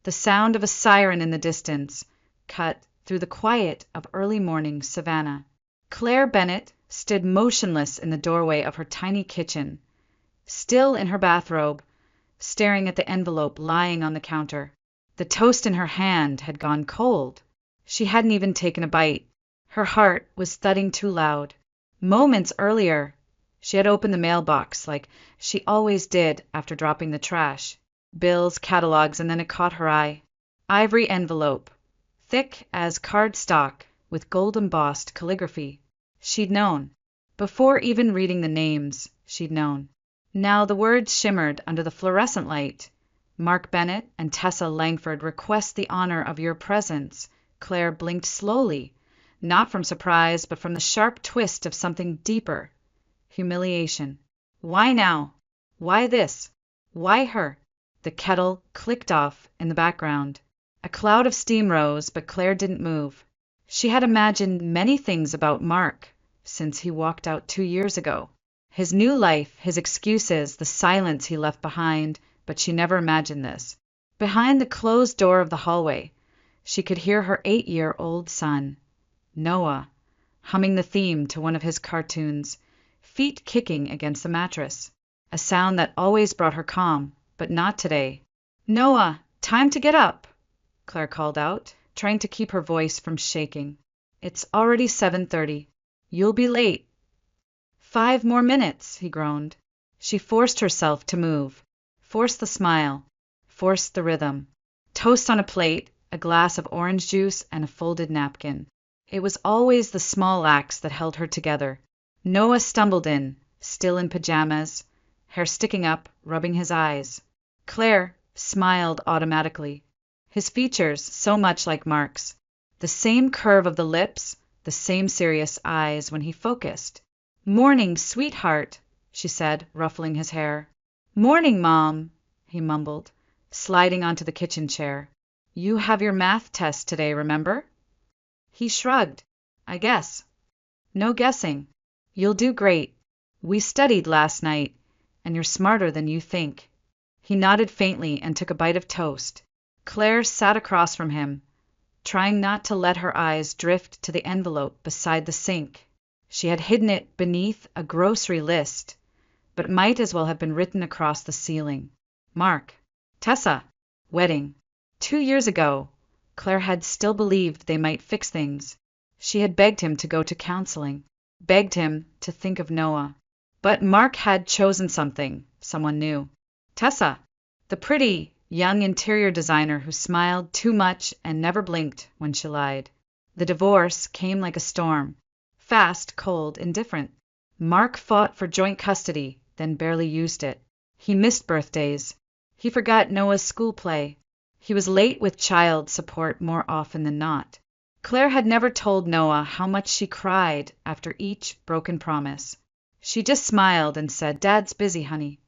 The sound of a siren in the distance cut through the quiet of early morning Savannah. Claire Bennett stood motionless in the doorway of her tiny kitchen, still in her bathrobe, staring at the envelope lying on the counter. The toast in her hand had gone cold. She hadn't even taken a bite. Her heart was thudding too loud. Moments earlier, she had opened the mailbox like she always did after dropping the trash. Bills, catalogs, and then it caught her eye. Ivory envelope, thick as cardstock, with gold-embossed calligraphy. She'd known. Before even reading the names, she'd known. Now the words shimmered under the fluorescent light. Mark Bennett and Tessa Langford request the honor of your presence. Claire blinked slowly, not from surprise, but from the sharp twist of something deeper. Humiliation. Why now? Why this? Why her? The kettle clicked off in the background. A cloud of steam rose, but Claire didn't move. She had imagined many things about Mark since he walked out 2 years ago. His new life, his excuses, the silence he left behind, but she never imagined this. Behind the closed door of the hallway, she could hear her 8-year-old son, Noah, humming the theme to one of his cartoons, feet kicking against the mattress, a sound that always brought her calm, but not today. "Noah, time to get up," Claire called out, trying to keep her voice from shaking. "It's already 7:30. You'll be late." "5 more minutes," he groaned. She forced herself to move, forced the smile, forced the rhythm. Toast on a plate, a glass of orange juice, and a folded napkin. It was always the small acts that held her together. Noah stumbled in, still in pajamas, hair sticking up, rubbing his eyes. Claire smiled automatically. His features so much like Mark's. The same curve of the lips, the same serious eyes when he focused. "Morning, sweetheart," she said, ruffling his hair. "Morning, Mom," he mumbled, sliding onto the kitchen chair. "You have your math test today, remember?" He shrugged. "I guess." "No guessing. You'll do great. We studied last night, and you're smarter than you think." He nodded faintly and took a bite of toast. Claire sat across from him, trying not to let her eyes drift to the envelope beside the sink. She had hidden it beneath a grocery list, but it might as well have been written across the ceiling. Mark. Tessa. Wedding. 2 years ago, Claire had still believed they might fix things. She had begged him to go to counseling, begged him to think of Noah. But Mark had chosen something, someone new. Tessa, the pretty, young interior designer who smiled too much and never blinked when she lied. The divorce came like a storm. Fast, cold, indifferent. Mark fought for joint custody, then barely used it. He missed birthdays. He forgot Noah's school play. He was late with child support more often than not. Claire had never told Noah how much she cried after each broken promise. She just smiled and said, "Dad's busy, honey."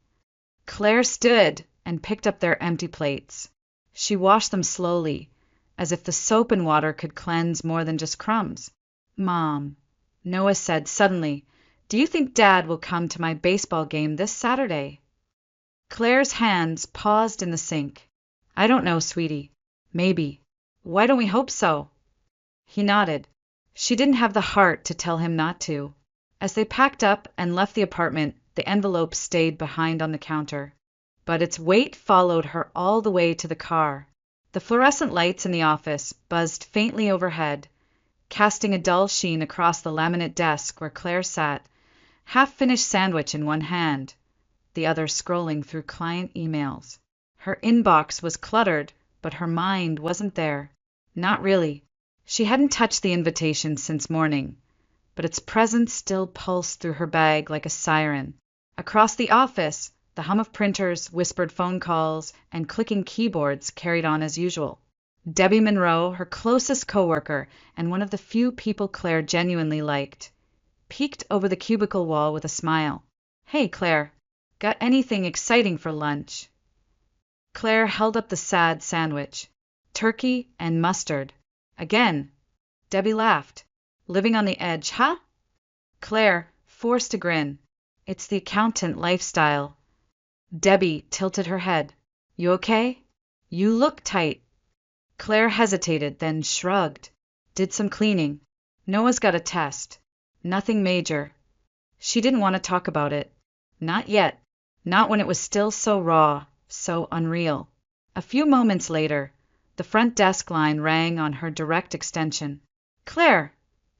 Claire stood and picked up their empty plates. She washed them slowly, as if the soap and water could cleanse more than just crumbs. "Mom," Noah said suddenly, "do you think Dad will come to my baseball game this Saturday?" Claire's hands paused in the sink. "I don't know, sweetie. Maybe. Why don't we hope so?" He nodded. She didn't have the heart to tell him not to. As they packed up and left the apartment, the envelope stayed behind on the counter. But its weight followed her all the way to the car. The fluorescent lights in the office buzzed faintly overhead, casting a dull sheen across the laminate desk where Claire sat, half-finished sandwich in one hand, the other scrolling through client emails. Her inbox was cluttered, but her mind wasn't there. Not really. She hadn't touched the invitation since morning, but its presence still pulsed through her bag like a siren. Across the office, the hum of printers, whispered phone calls, and clicking keyboards carried on as usual. Debbie Monroe, her closest coworker and one of the few people Claire genuinely liked, peeked over the cubicle wall with a smile. "Hey, Claire, got anything exciting for lunch?" Claire held up the sad sandwich. "Turkey and mustard." Again, Debbie laughed. "Living on the edge, huh?" Claire forced a grin. "It's the accountant lifestyle." Debbie tilted her head. "You okay?" "You look tight," Claire hesitated, then shrugged. Did some cleaning. Noah's got a test. Nothing major. She didn't want to talk about it. Not yet. Not when it was still so raw, so unreal. A few moments later, the front desk line rang on her direct extension. "Claire,"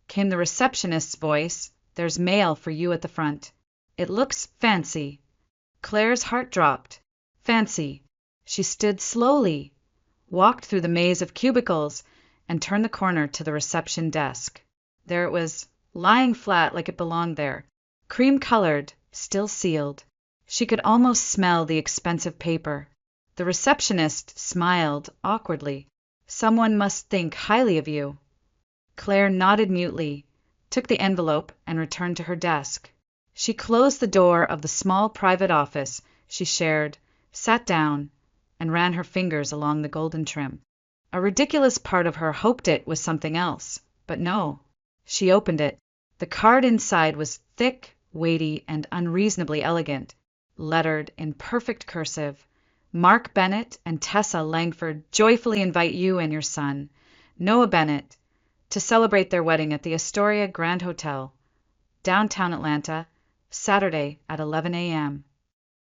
came the receptionist's voice, "there's mail for you at the front. It looks fancy." Claire's heart dropped. Fancy. She stood slowly, walked through the maze of cubicles, and turned the corner to the reception desk. There it was, lying flat like it belonged there, cream-colored, still sealed. She could almost smell the expensive paper. The receptionist smiled awkwardly. "Someone must think highly of you." Claire nodded mutely, took the envelope, and returned to her desk. She closed the door of the small private office she shared, sat down, and ran her fingers along the golden trim. A ridiculous part of her hoped it was something else, but no. She opened it. The card inside was thick, weighty, and unreasonably elegant, lettered in perfect cursive. "Mark Bennett and Tessa Langford joyfully invite you and your son, Noah Bennett, to celebrate their wedding at the Astoria Grand Hotel, downtown Atlanta, Saturday at 11 a.m.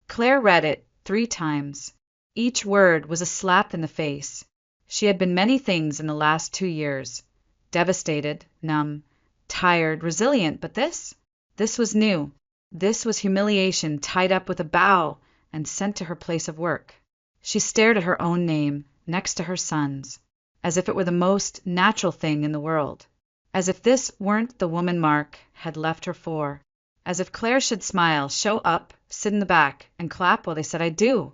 Claire read it 3 times. Each word was a slap in the face. She had been many things in the last 2 years. Devastated, numb, tired, resilient, but this was new. This was humiliation tied up with a bow and sent to her place of work. She stared at her own name next to her son's, as if it were the most natural thing in the world. As if this weren't the woman Mark had left her for. As if Claire should smile, show up, sit in the back, and clap while they said "I do."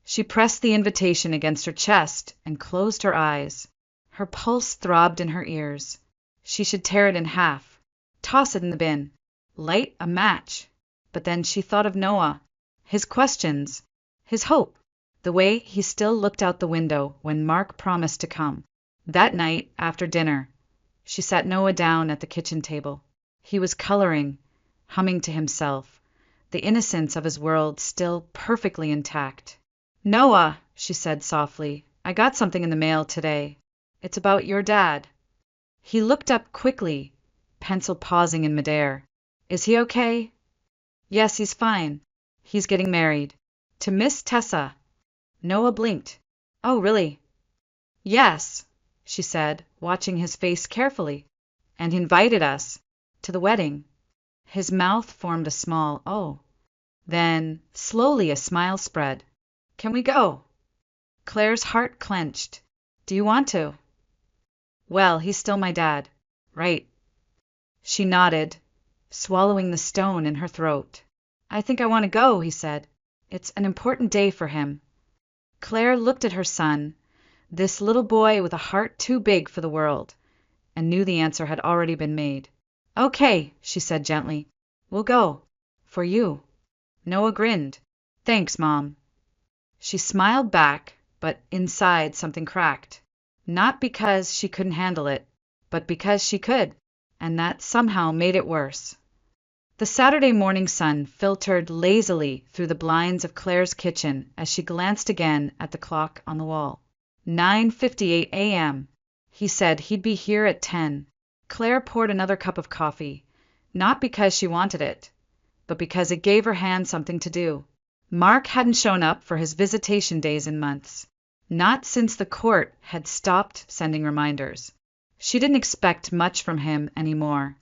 She pressed the invitation against her chest and closed her eyes. Her pulse throbbed in her ears. She should tear it in half, toss it in the bin, light a match. But then she thought of Noah, his questions, his hope, the way he still looked out the window when Mark promised to come. That night, after dinner, she sat Noah down at the kitchen table. He was coloring, humming to himself, the innocence of his world still perfectly intact. "Noah," she said softly, "I got something in the mail today. It's about your dad." He looked up quickly, pencil pausing in midair. "Is he okay?" "Yes, he's fine. He's getting married. To Miss Tessa." Noah blinked. "Oh, really?" "Yes," she said, watching his face carefully. "And he invited us to the wedding." His mouth formed a small "oh." Then, slowly, a smile spread. "Can we go?" Claire's heart clenched. "Do you want to?" "Well, he's still my dad." "Right." She nodded, swallowing the stone in her throat. "I think I want to go," he said. "It's an important day for him." Claire looked at her son, this little boy with a heart too big for the world, and knew the answer had already been made. "Okay," she said gently. "We'll go. For you." Noah grinned. "Thanks, Mom." She smiled back, but inside something cracked. Not because she couldn't handle it, but because she could, and that somehow made it worse. The Saturday morning sun filtered lazily through the blinds of Claire's kitchen as she glanced again at the clock on the wall. 9:58 a.m. He said he'd be here at 10. Claire poured another cup of coffee, not because she wanted it, but because it gave her hand something to do. Mark hadn't shown up for his visitation days in months. Not since the court had stopped sending reminders. She didn't expect much from him anymore.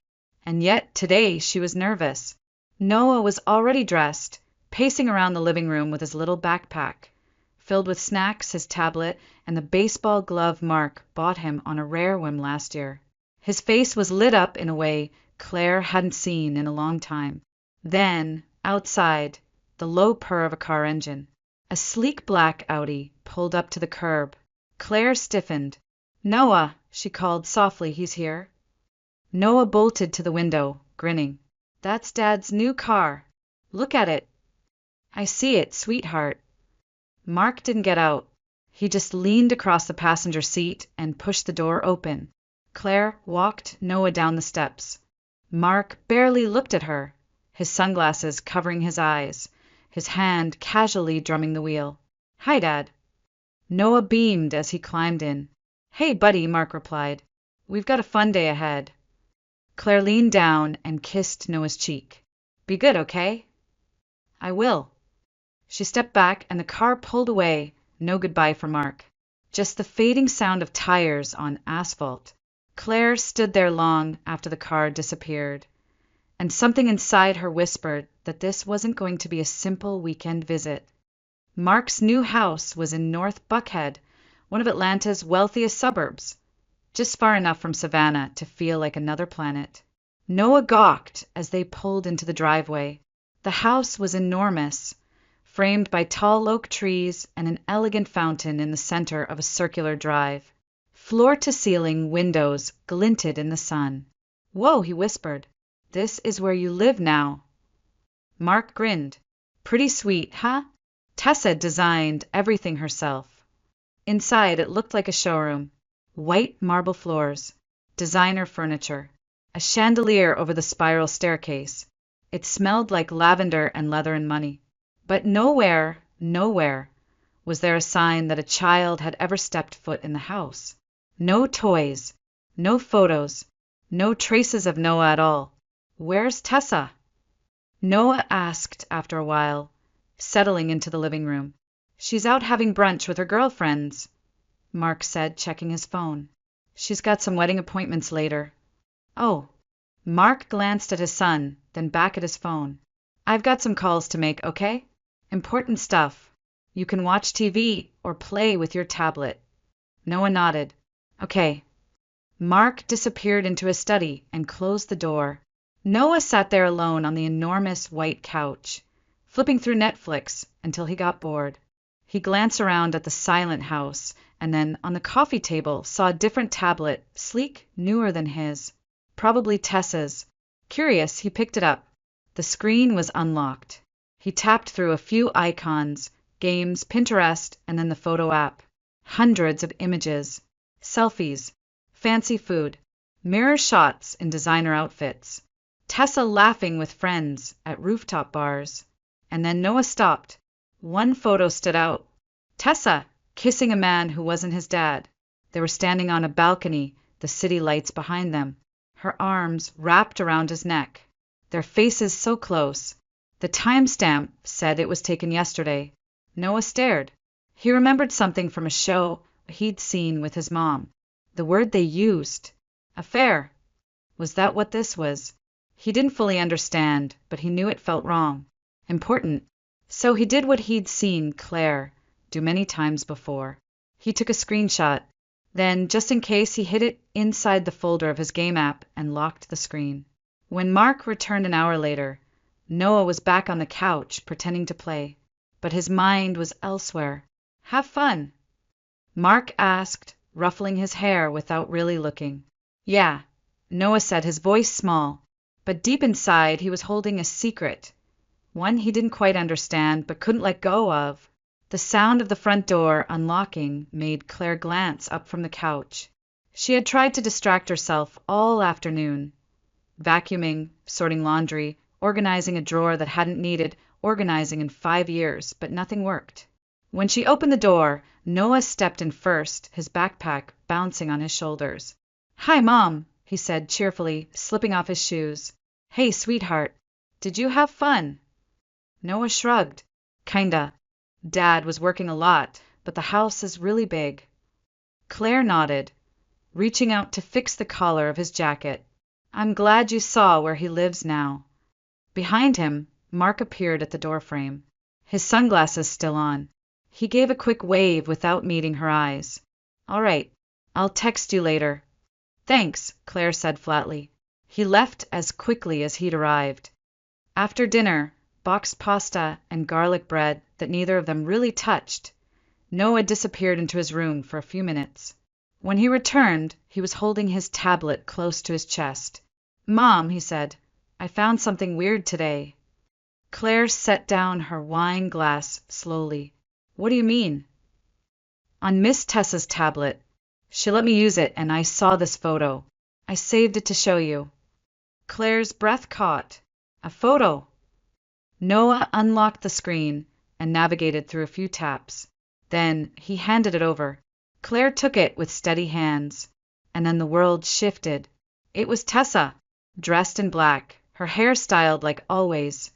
And yet today she was nervous. Noah was already dressed, pacing around the living room with his little backpack, filled with snacks, his tablet, and the baseball glove Mark bought him on a rare whim last year. His face was lit up in a way Claire hadn't seen in a long time. Then, outside, the low purr of a car engine. A sleek black Audi pulled up to the curb. Claire stiffened. "Noah," she called softly, "he's here." Noah bolted to the window, grinning. "That's Dad's new car. Look at it." "I see it, sweetheart." Mark didn't get out. He just leaned across the passenger seat and pushed the door open. Claire walked Noah down the steps. Mark barely looked at her, his sunglasses covering his eyes, his hand casually drumming the wheel. "Hi, Dad." Noah beamed as he climbed in. Hey, buddy, Mark replied. We've got a fun day ahead. Claire leaned down and kissed Noah's cheek. Be good, okay? I will. She stepped back and the car pulled away. No goodbye for Mark. Just the fading sound of tires on asphalt. Claire stood there long after the car disappeared, and something inside her whispered that this wasn't going to be a simple weekend visit. Mark's new house was in North Buckhead, one of Atlanta's wealthiest suburbs, just far enough from Savannah to feel like another planet. Noah gawked as they pulled into the driveway. The house was enormous, framed by tall oak trees and an elegant fountain in the center of a circular drive. Floor-to-ceiling windows glinted in the sun. Whoa, he whispered. This is where you live now. Mark grinned. Pretty sweet, huh? Tessa designed everything herself. Inside, it looked like a showroom. White marble floors, designer furniture, a chandelier over the spiral staircase. It smelled like lavender and leather and money. But nowhere was there a sign that a child had ever stepped foot in the house. No toys, no photos, no traces of Noah at all. Where's Tessa? Noah asked after a while, settling into the living room. She's out having brunch with her girlfriends, Mark said, checking his phone. She's got some wedding appointments later. Oh. Mark glanced at his son, then back at his phone. I've got some calls to make, okay? Important stuff. You can watch TV or play with your tablet. Noah nodded. Okay. Mark disappeared into his study and closed the door. Noah sat there alone on the enormous white couch, flipping through Netflix until he got bored. He glanced around at the silent house and then on the coffee table saw a different tablet, sleek, newer than his. Probably Tessa's. Curious, he picked it up. The screen was unlocked. He tapped through a few icons, games, Pinterest, and then the photo app. Hundreds of images. Selfies. Fancy food. Mirror shots in designer outfits. Tessa laughing with friends at rooftop bars. And then Noah stopped. One photo stood out. Tessa, kissing a man who wasn't his dad. They were standing on a balcony, the city lights behind them. Her arms wrapped around his neck. Their faces so close. The timestamp said it was taken yesterday. Noah stared. He remembered something from a show he'd seen with his mom. The word they used. Affair. Was that what this was? He didn't fully understand, but he knew it felt wrong. Important. So he did what he'd seen Claire do many times before. He took a screenshot. Then, just in case, he hid it inside the folder of his game app and locked the screen. When Mark returned an hour later, Noah was back on the couch pretending to play, but his mind was elsewhere. Have fun? Mark asked, ruffling his hair without really looking. Yeah, Noah said, his voice small, but deep inside he was holding a secret, one he didn't quite understand but couldn't let go of. The sound of the front door unlocking made Claire glance up from the couch. She had tried to distract herself all afternoon, vacuuming, sorting laundry, organizing a drawer that hadn't needed organizing in 5 years, but nothing worked. When she opened the door, Noah stepped in first, his backpack bouncing on his shoulders. Hi, Mom, he said cheerfully, slipping off his shoes. Hey, sweetheart, did you have fun? Noah shrugged. Kinda. Dad was working a lot, but the house is really big. Claire nodded, reaching out to fix the collar of his jacket. I'm glad you saw where he lives now. Behind him, Mark appeared at the doorframe, his sunglasses still on. He gave a quick wave without meeting her eyes. All right, I'll text you later. Thanks, Claire said flatly. He left as quickly as he'd arrived. After dinner, boxed pasta and garlic bread that neither of them really touched, Noah disappeared into his room for a few minutes. When he returned, he was holding his tablet close to his chest. Mom, he said, I found something weird today. Claire set down her wine glass slowly. What do you mean? On Miss Tessa's tablet. She let me use it, and I saw this photo. I saved it to show you. Claire's breath caught. A photo. Noah unlocked the screen and navigated through a few taps. Then he handed it over. Claire took it with steady hands. And then the world shifted. It was Tessa, dressed in black, her hair styled like always,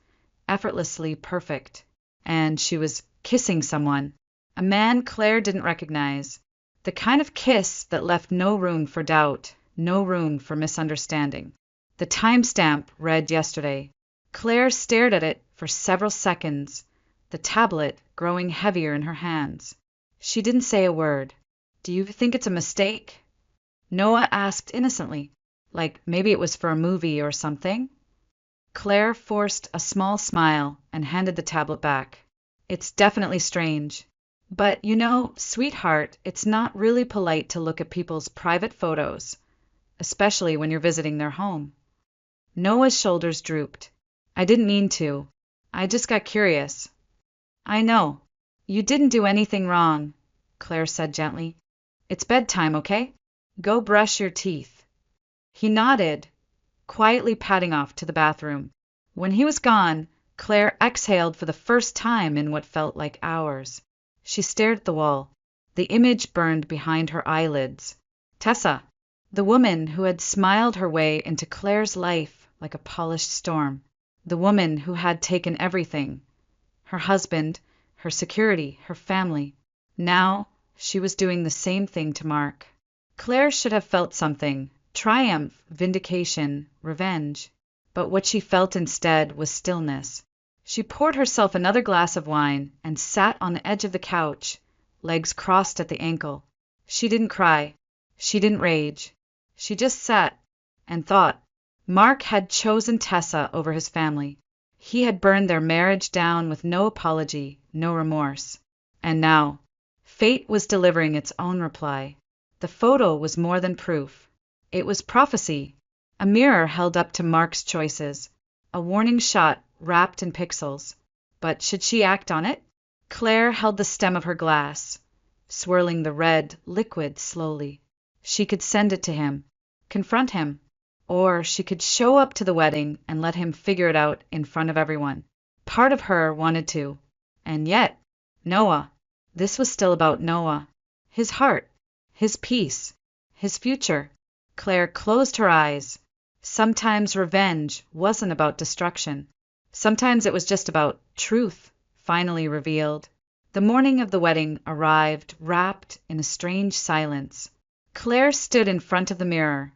effortlessly perfect. And she was kissing someone. A man Claire didn't recognize. The kind of kiss that left no room for doubt, no room for misunderstanding. The timestamp read yesterday. Claire stared at it for several seconds, the tablet growing heavier in her hands. She didn't say a word. Do you think it's a mistake? Noah asked innocently, like maybe it was for a movie or something. Claire forced a small smile and handed the tablet back. It's definitely strange. But sweetheart, it's not really polite to look at people's private photos, especially when you're visiting their home. Noah's shoulders drooped. I didn't mean to. I just got curious. I know. You didn't do anything wrong, Claire said gently. It's bedtime, okay? Go brush your teeth. He nodded, quietly padding off to the bathroom. When he was gone, Claire exhaled for the first time in what felt like hours. She stared at the wall. The image burned behind her eyelids. Tessa, the woman who had smiled her way into Claire's life like a polished storm. The woman who had taken everything. Her husband, her security, her family. Now she was doing the same thing to Mark. Claire should have felt something. Triumph, vindication, revenge. But what she felt instead was stillness. She poured herself another glass of wine and sat on the edge of the couch, legs crossed at the ankle. She didn't cry. She didn't rage. She just sat and thought. Mark had chosen Tessa over his family. He had burned their marriage down with no apology, no remorse. And now, fate was delivering its own reply. The photo was more than proof. It was prophecy. A mirror held up to Mark's choices. A warning shot wrapped in pixels. But should she act on it? Claire held the stem of her glass, swirling the red liquid slowly. She could send it to him, confront him, or she could show up to the wedding and let him figure it out in front of everyone. Part of her wanted to. And yet, Noah. This was still about Noah. His heart, his peace, his future. Claire closed her eyes. Sometimes revenge wasn't about destruction. Sometimes it was just about truth, finally revealed. The morning of the wedding arrived, wrapped in a strange silence. Claire stood in front of the mirror,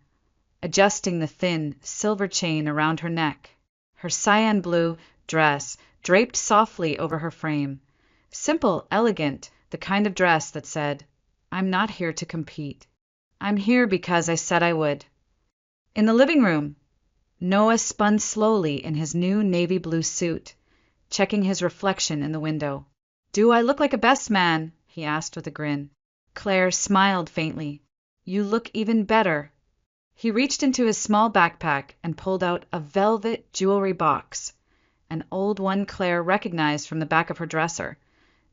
adjusting the thin, silver chain around her neck. Her cyan blue dress draped softly over her frame. Simple, elegant, the kind of dress that said, I'm not here to compete. I'm here because I said I would. In the living room, Noah spun slowly in his new navy blue suit, checking his reflection in the window. Do I look like a best man? He asked with a grin. Claire smiled faintly. You look even better. He reached into his small backpack and pulled out a velvet jewelry box, an old one Claire recognized from the back of her dresser,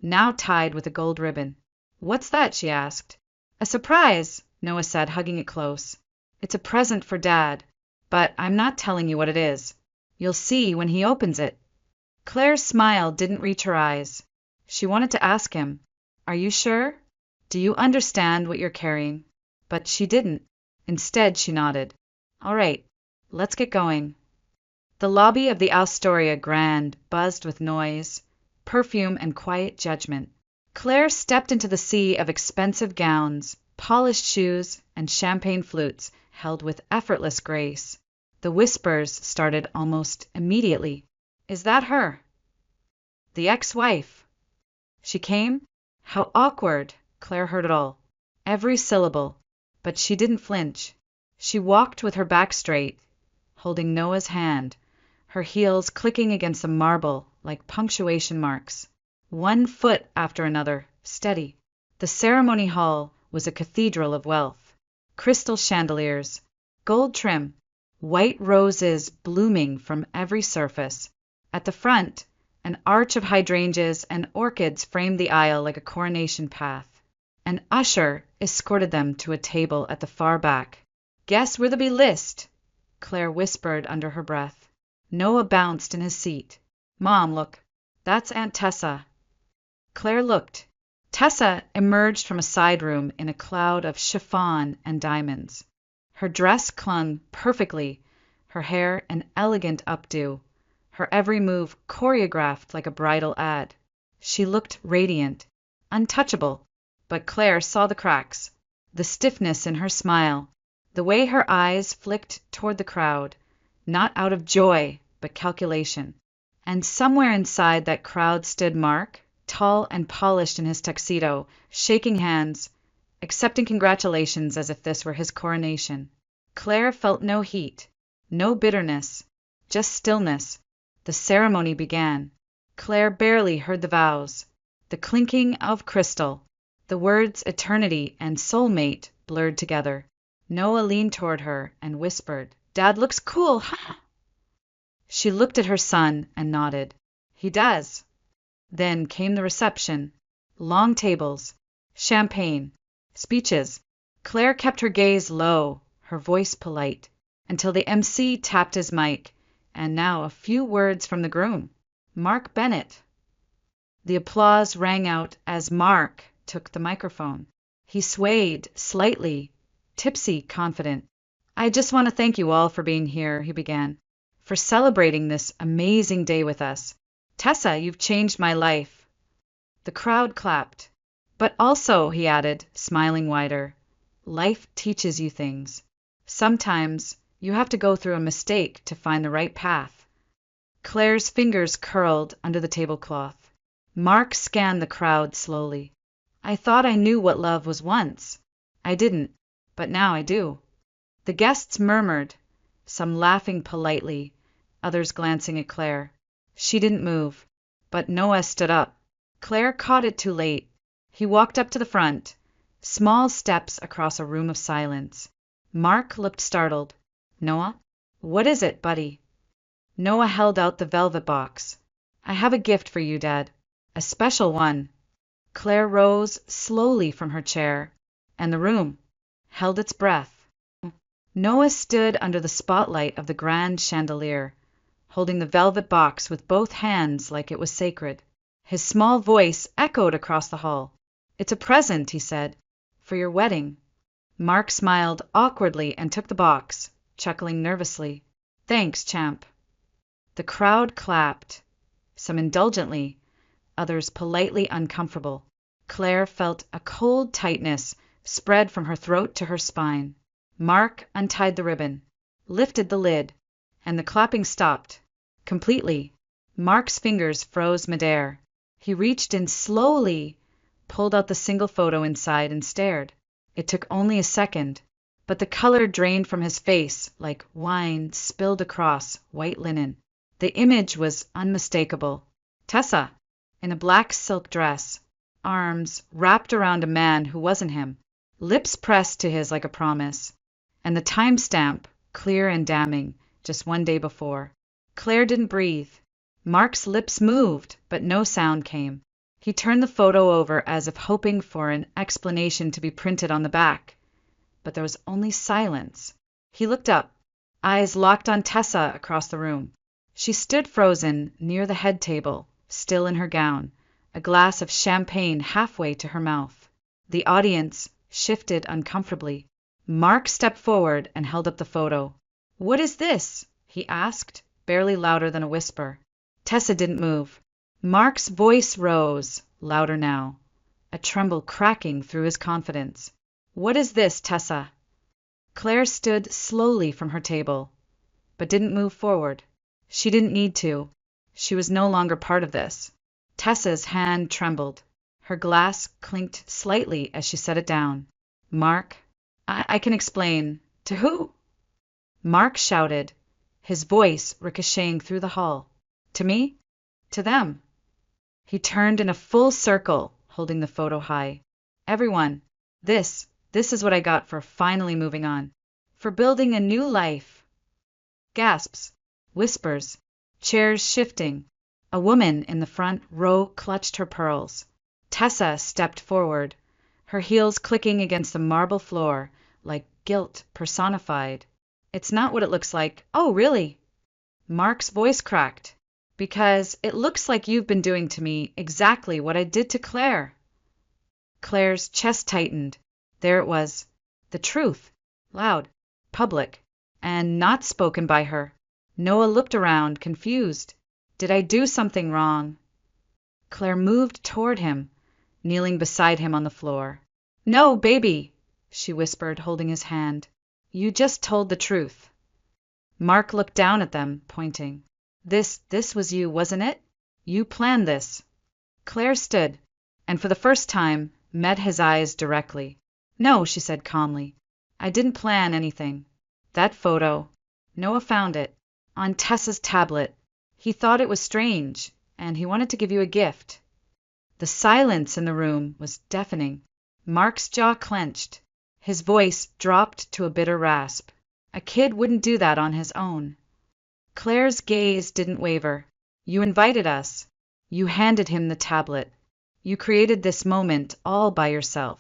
now tied with a gold ribbon. What's that? She asked. A surprise, Noah said, hugging it close. It's a present for Dad, but I'm not telling you what it is. You'll see when he opens it. Claire's smile didn't reach her eyes. She wanted to ask him, Are you sure? Do you understand what you're carrying? But she didn't. Instead, she nodded. All right, let's get going. The lobby of the Astoria Grand buzzed with noise, perfume, and quiet judgment. Claire stepped into the sea of expensive gowns, polished shoes, and champagne flutes held with effortless grace. The whispers started almost immediately. Is that her? The ex-wife. She came? How awkward! Claire heard it all. Every syllable. But she didn't flinch. She walked with her back straight, holding Noah's hand, her heels clicking against the marble like punctuation marks. One foot after another, steady. The ceremony hall was a cathedral of wealth. Crystal chandeliers, gold trim, white roses blooming from every surface. At the front, an arch of hydrangeas and orchids framed the aisle like a coronation path. An usher escorted them to a table at the far back. Guess where they'll be list, Claire whispered under her breath. Noah bounced in his seat. Mom, look, that's Aunt Tessa. Claire looked. Tessa emerged from a side room in a cloud of chiffon and diamonds. Her dress clung perfectly, her hair an elegant updo, her every move choreographed like a bridal ad. She looked radiant, untouchable, but Claire saw the cracks, the stiffness in her smile, the way her eyes flicked toward the crowd, not out of joy, but calculation. And somewhere inside that crowd stood Mark, tall and polished in his tuxedo, shaking hands, accepting congratulations as if this were his coronation. Claire felt no heat, no bitterness, just stillness. The ceremony began. Claire barely heard the vows, the clinking of crystal, the words eternity and soulmate blurred together. Noah leaned toward her and whispered, "Dad looks cool, huh?" She looked at her son and nodded. "He does." Then came the reception. Long tables, champagne, speeches. Claire kept her gaze low, her voice polite, until the MC tapped his mic, and now a few words from the groom. Mark Bennett. The applause rang out as Mark took the microphone. He swayed slightly, tipsy, confident. "I just want to thank you all for being here," he began, "for celebrating this amazing day with us. Tessa, you've changed my life." The crowd clapped. "But also," he added, smiling wider, "life teaches you things. Sometimes you have to go through a mistake to find the right path." Claire's fingers curled under the tablecloth. Mark scanned the crowd slowly. "I thought I knew what love was once. I didn't, but now I do." The guests murmured, some laughing politely, others glancing at Claire. She didn't move, but Noah stood up. Claire caught it too late. He walked up to the front, small steps across a room of silence. Mark looked startled. "Noah? What is it, buddy?" Noah held out the velvet box. "I have a gift for you, Dad. A special one." Claire rose slowly from her chair, and the room held its breath. Noah stood under the spotlight of the grand chandelier, holding the velvet box with both hands like it was sacred. His small voice echoed across the hall. "It's a present," he said, "for your wedding." Mark smiled awkwardly and took the box, chuckling nervously. "Thanks, champ." The crowd clapped, some indulgently, others politely uncomfortable. Claire felt a cold tightness spread from her throat to her spine. Mark untied the ribbon, lifted the lid, and the clapping stopped. Completely. Mark's fingers froze midair. He reached in slowly, pulled out the single photo inside and stared. It took only a second, but the color drained from his face like wine spilled across white linen. The image was unmistakable. Tessa, in a black silk dress, arms wrapped around a man who wasn't him, lips pressed to his like a promise, and the timestamp, clear and damning, just one day before. Claire didn't breathe. Mark's lips moved, but no sound came. He turned the photo over as if hoping for an explanation to be printed on the back, but there was only silence. He looked up, eyes locked on Tessa across the room. She stood frozen near the head table, still in her gown, a glass of champagne halfway to her mouth. The audience shifted uncomfortably. Mark stepped forward and held up the photo. "What is this?" he asked, barely louder than a whisper. Tessa didn't move. Mark's voice rose, louder now, a tremble cracking through his confidence. "What is this, Tessa?" Claire stood slowly from her table, but didn't move forward. She didn't need to. She was no longer part of this. Tessa's hand trembled. Her glass clinked slightly as she set it down. "Mark, I can explain. To who?" Mark shouted, his voice ricocheting through the hall. "To me? To them." He turned in a full circle, holding the photo high. "Everyone, this is what I got for finally moving on. For building a new life." Gasps, whispers, chairs shifting. A woman in the front row clutched her pearls. Tessa stepped forward, her heels clicking against the marble floor like guilt personified. "It's not what it looks like." "Oh, really?" Mark's voice cracked. "Because it looks like you've been doing to me exactly what I did to Claire." Claire's chest tightened. There it was. The truth. Loud, public, and not spoken by her. Noah looked around, confused. Did I do something wrong? Claire moved toward him, kneeling beside him on the floor. No, baby, she whispered, holding his hand. You just told the truth. Mark looked down at them, pointing. This was you, wasn't it? You planned this. Claire stood, and for the first time, met his eyes directly. No, she said calmly. I didn't plan anything. That photo. Noah found it. On Tessa's tablet. He thought it was strange, and he wanted to give you a gift. The silence in the room was deafening. Mark's jaw clenched. His voice dropped to a bitter rasp. A kid wouldn't do that on his own. Claire's gaze didn't waver. You invited us. You handed him the tablet. You created this moment all by yourself.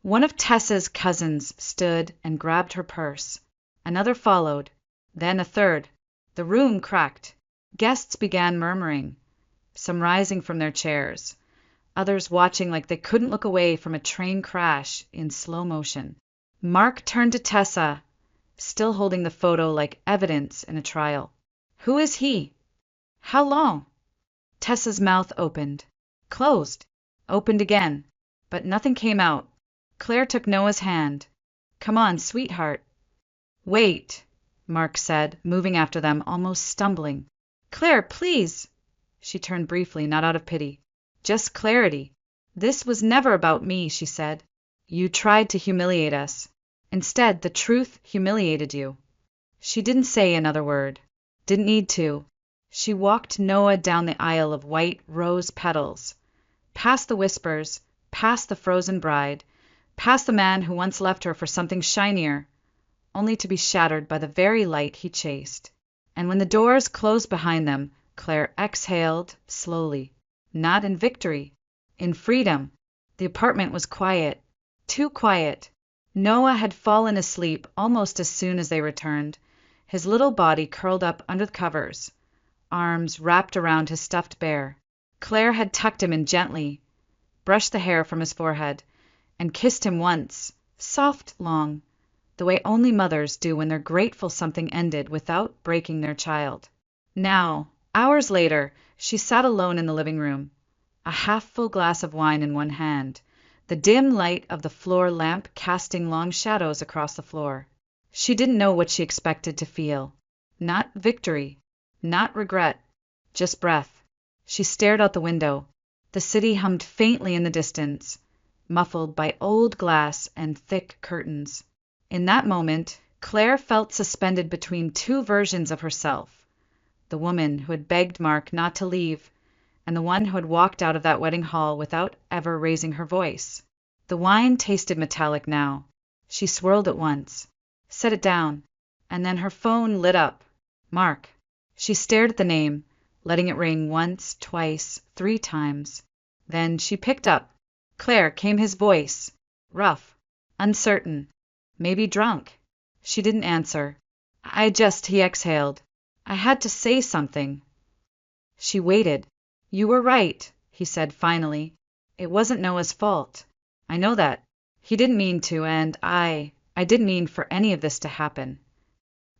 One of Tessa's cousins stood and grabbed her purse. Another followed. Then a third. The room cracked. Guests began murmuring, some rising from their chairs, others watching like they couldn't look away from a train crash in slow motion. Mark turned to Tessa, still holding the photo like evidence in a trial. Who is he? How long? Tessa's mouth opened, closed, opened again, but nothing came out. Claire took Noah's hand. Come on, sweetheart. Wait, Mark said, moving after them, almost stumbling. Claire, please! She turned briefly, not out of pity. Just clarity. This was never about me, she said. You tried to humiliate us. Instead, the truth humiliated you. She didn't say another word. Didn't need to. She walked Noah down the aisle of white rose petals, past the whispers, past the frozen bride, past the man who once left her for something shinier, only to be shattered by the very light he chased. And when the doors closed behind them, Claire exhaled slowly, not in victory, in freedom. The apartment was quiet, too quiet. Noah had fallen asleep almost as soon as they returned, his little body curled up under the covers, arms wrapped around his stuffed bear. Claire had tucked him in gently, brushed the hair from his forehead, and kissed him once, soft, long, the way only mothers do when they're grateful something ended without breaking their child. Now, hours later, she sat alone in the living room, a half-full glass of wine in one hand, the dim light of the floor lamp casting long shadows across the floor. She didn't know what she expected to feel. Not victory, not regret, just breath. She stared out the window. The city hummed faintly in the distance, muffled by old glass and thick curtains. In that moment, Claire felt suspended between two versions of herself, the woman who had begged Mark not to leave, and the one who had walked out of that wedding hall without ever raising her voice. The wine tasted metallic now. She swirled it once, set it down, and then her phone lit up. Mark. She stared at the name, letting it ring once, twice, 3 times. Then she picked up. Claire, came his voice, rough, uncertain, maybe drunk. She didn't answer. He exhaled. I had to say something. She waited. You were right, he said finally. It wasn't Noah's fault. I know that. He didn't mean to, and I didn't mean for any of this to happen.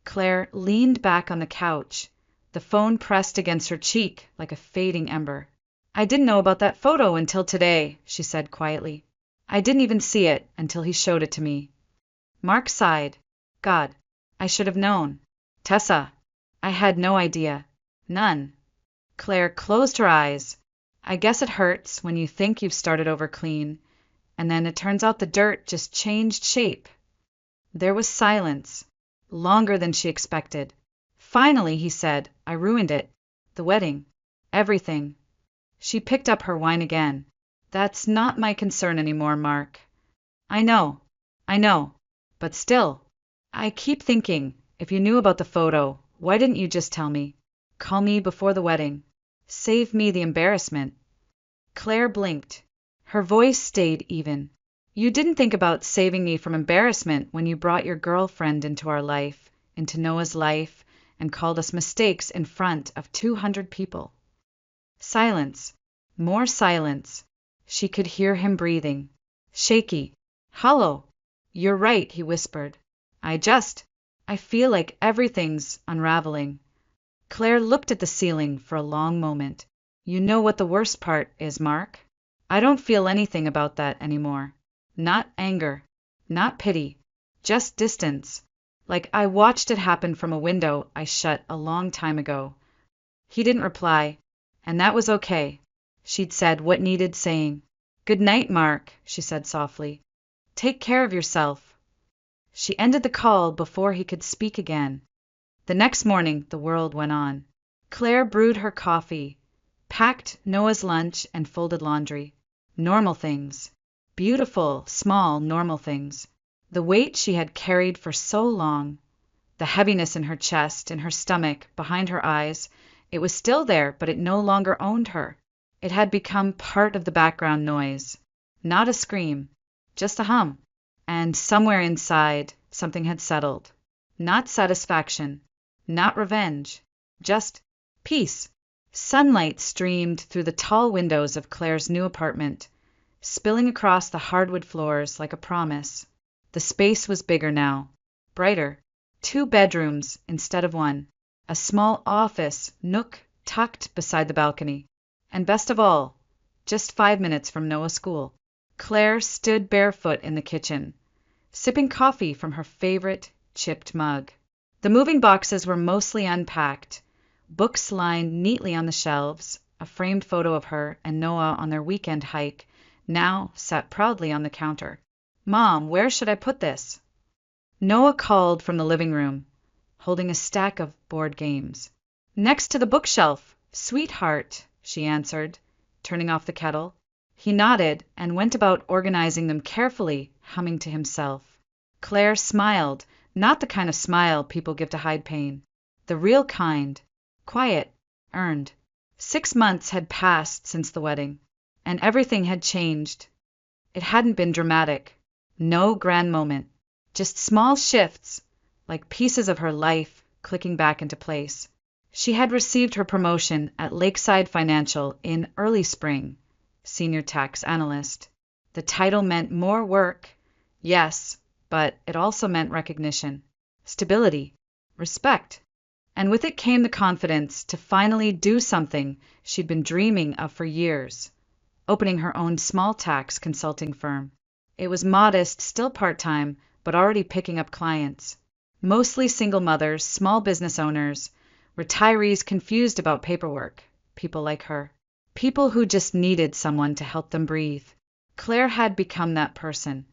Claire leaned back on the couch, the phone pressed against her cheek like a fading ember. I didn't know about that photo until today, she said quietly. I didn't even see it until he showed it to me. Mark sighed. God, I should have known. Tessa, I had no idea. None. Claire closed her eyes. I guess it hurts when you think you've started over clean, and then it turns out the dirt just changed shape. There was silence, longer than she expected. Finally, he said, I ruined it. The wedding. Everything. She picked up her wine again. That's not my concern anymore, Mark. I know. But still, I keep thinking, if you knew about the photo, why didn't you just tell me? Call me before the wedding. Save me the embarrassment. Claire blinked. Her voice stayed even. You didn't think about saving me from embarrassment when you brought your girlfriend into our life, into Noah's life, and called us mistakes in front of 200 people. Silence. More silence. She could hear him breathing. Shaky. Hollow. You're right, he whispered. I feel like everything's unraveling. Claire looked at the ceiling for a long moment. You know what the worst part is, Mark? I don't feel anything about that anymore. Not anger. Not pity. Just distance. Like I watched it happen from a window I shut a long time ago. He didn't reply, and that was okay. She'd said what needed saying. Good night, Mark, she said softly. Take care of yourself. She ended the call before he could speak again. The next morning, the world went on. Claire brewed her coffee, packed Noah's lunch, and folded laundry. Normal things. Beautiful, small, normal things. The weight she had carried for so long, the heaviness in her chest, in her stomach, behind her eyes, it was still there, but it no longer owned her. It had become part of the background noise. Not a scream, just a hum. And somewhere inside, something had settled. Not satisfaction, not revenge, just peace. Sunlight streamed through the tall windows of Claire's new apartment, spilling across the hardwood floors like a promise. The space was bigger now, brighter. 2 bedrooms instead of 1. A small office nook tucked beside the balcony. And best of all, just 5 minutes from Noah's school. Claire stood barefoot in the kitchen, sipping coffee from her favorite chipped mug. The moving boxes were mostly unpacked, books lined neatly on the shelves. A framed photo of her and Noah on their weekend hike now sat proudly on the counter. Mom, where should I put this? Noah called from the living room, holding a stack of board games. Next to the bookshelf, sweetheart, she answered, turning off the kettle. He nodded and went about organizing them carefully, humming to himself. Claire smiled, not the kind of smile people give to hide pain. The real kind, quiet, earned. 6 months had passed since the wedding, and everything had changed. It hadn't been dramatic. No grand moment. Just small shifts, like pieces of her life clicking back into place. She had received her promotion at Lakeside Financial in early spring, senior tax analyst. The title meant more work, yes, but it also meant recognition, stability, respect. And with it came the confidence to finally do something she'd been dreaming of for years, opening her own small tax consulting firm. It was modest, still part-time, but already picking up clients. Mostly single mothers, small business owners, retirees confused about paperwork, people like her. People who just needed someone to help them breathe. Claire had become that person.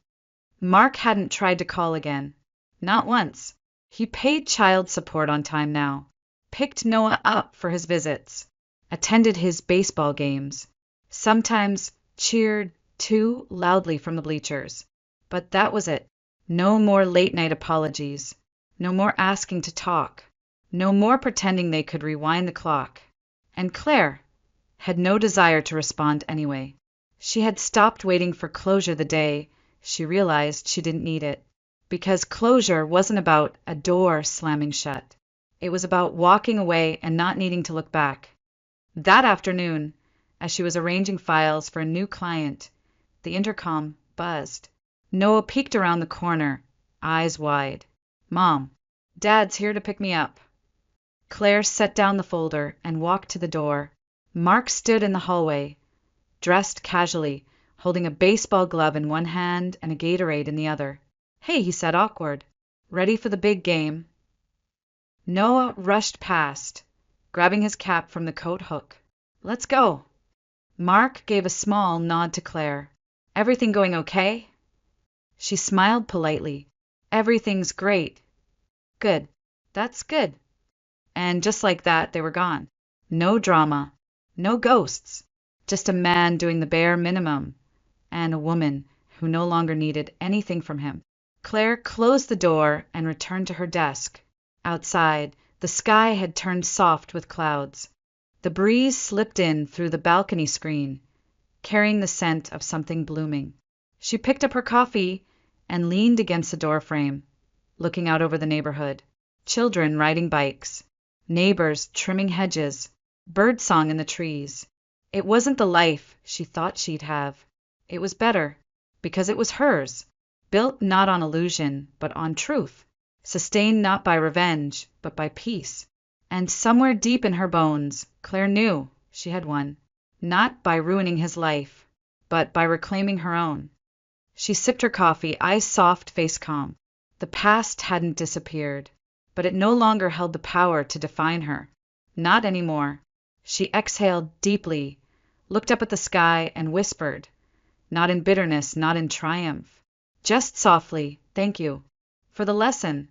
Mark hadn't tried to call again. Not once. He paid child support on time now, picked Noah up for his visits, attended his baseball games, sometimes cheered too loudly from the bleachers. But that was it. No more late-night apologies. No more asking to talk. No more pretending they could rewind the clock. And Claire had no desire to respond anyway. She had stopped waiting for closure the day she realized she didn't need it. Because closure wasn't about a door slamming shut. It was about walking away and not needing to look back. That afternoon, as she was arranging files for a new client, the intercom buzzed. Noah peeked around the corner, eyes wide. Mom, Dad's here to pick me up. Claire set down the folder and walked to the door. Mark stood in the hallway, dressed casually, holding a baseball glove in one hand and a Gatorade in the other. Hey, he said, awkward. Ready for the big game? Noah rushed past, grabbing his cap from the coat hook. Let's go. Mark gave a small nod to Claire. Everything going okay? She smiled politely. Everything's great. Good. That's good. And just like that, they were gone. No drama. No ghosts. Just a man doing the bare minimum, and a woman who no longer needed anything from him. Claire closed the door and returned to her desk. Outside, the sky had turned soft with clouds. The breeze slipped in through the balcony screen, carrying the scent of something blooming. She picked up her coffee and leaned against the doorframe, looking out over the neighborhood. Children riding bikes, neighbors trimming hedges, birdsong in the trees. It wasn't the life she thought she'd have. It was better, because it was hers, built not on illusion, but on truth, sustained not by revenge, but by peace. And somewhere deep in her bones, Claire knew she had won, not by ruining his life, but by reclaiming her own. She sipped her coffee, eyes soft, face calm. The past hadn't disappeared, but it no longer held the power to define her. Not anymore. She exhaled deeply, looked up at the sky, and whispered, not in bitterness, not in triumph, just softly, "Thank you for the lesson.